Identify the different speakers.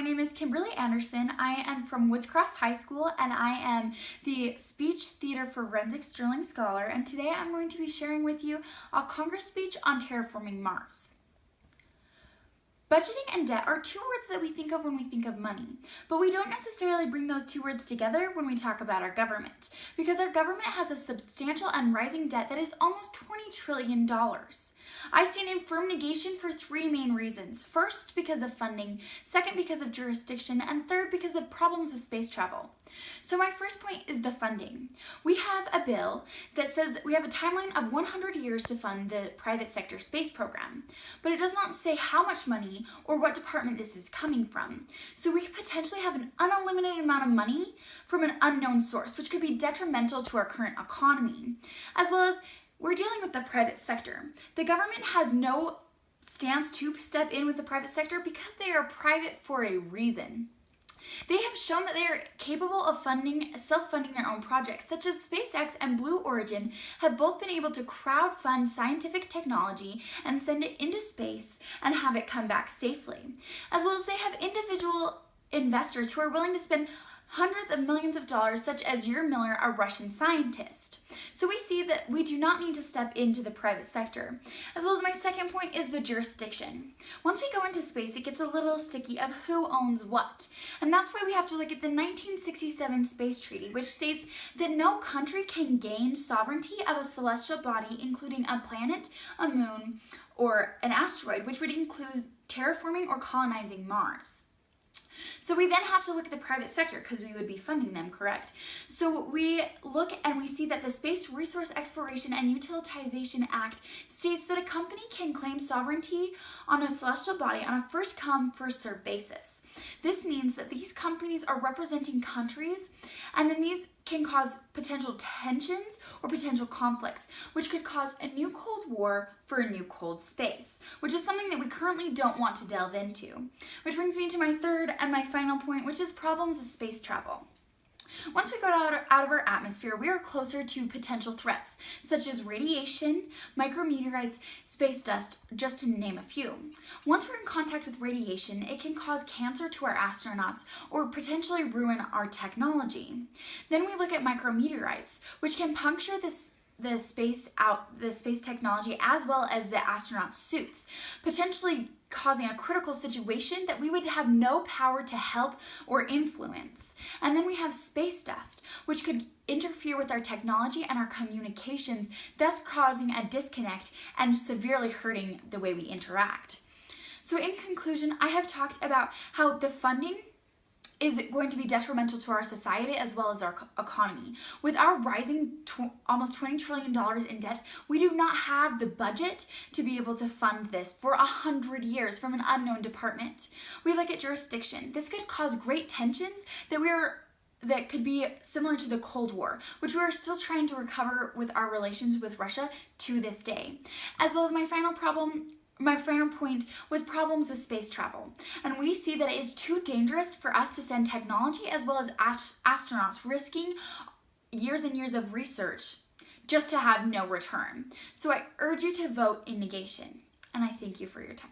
Speaker 1: my name is Kimberly Anderson. I am from Woods Cross High School and I am the Speech Theater Forensic Sterling Scholar, and today I'm going to be sharing with you a Congress speech on terraforming Mars. Budgeting and debt are two words that we think of when we think of money, but we don't necessarily bring those two words together when we talk about our government, because our government has a substantial and rising debt that is almost $20 trillion. I stand in firm negation for three main reasons. First, because of funding, second, because of jurisdiction, and third, because of problems with space travel. So my first point is the funding. We have a bill that says we have a timeline of 100 years to fund the private sector space program, but it does not say how much money or what department this is coming from. So we could potentially have an unlimited amount of money from an unknown source, which could be detrimental to our current economy, as well as we're dealing with the private sector. The government has no stance to step in with the private sector because they are private for a reason. They have shown that they are capable of self-funding their own projects, such as SpaceX and Blue Origin have both been able to crowdfund scientific technology and send it into space and have it come back safely. As well as they have individual investors who are willing to spend hundreds of millions of dollars, such as Yuri Miller, a Russian scientist. So we see that we do not need to step into the private sector. As well as my second point is the jurisdiction. Once we go into space, it gets a little sticky of who owns what. And that's why we have to look at the 1967 Space Treaty, which states that no country can gain sovereignty of a celestial body, including a planet, a moon, or an asteroid, which would include terraforming or colonizing Mars. So we then have to look at the private sector because we would be funding them, correct? So we look and we see that the Space Resource Exploration and Utilization Act states that a company can claim sovereignty on a celestial body on a first-come, first-served basis. This means that these companies are representing countries, and then these can cause potential tensions or potential conflicts, which could cause a new Cold War for a new cold space, which is something that we currently don't want to delve into. Which brings me to my third and my final point, which is problems with space travel. Once we go out of our atmosphere, we are closer to potential threats, such as radiation, micrometeorites, space dust, just to name a few. Once we're in contact with radiation, it can cause cancer to our astronauts or potentially ruin our technology. Then we look at micrometeorites, which can puncture the space technology as well as the astronaut suits, potentially causing a critical situation that we would have no power to help or influence. And then we have space dust, which could interfere with our technology and our communications, thus causing a disconnect and severely hurting the way we interact. So in conclusion, I have talked about how the funding is going to be detrimental to our society as well as our economy. With our rising almost $20 trillion in debt, we do not have the budget to be able to fund this for 100 years from an unknown department. We look at jurisdiction. This could cause great tensions that could be similar to the Cold War, which we are still trying to recover with our relations with Russia to this day. As well as my final point was problems with space travel. And we see that it is too dangerous for us to send technology as well as astronauts, risking years and years of research just to have no return. So I urge you to vote in negation. And I thank you for your time.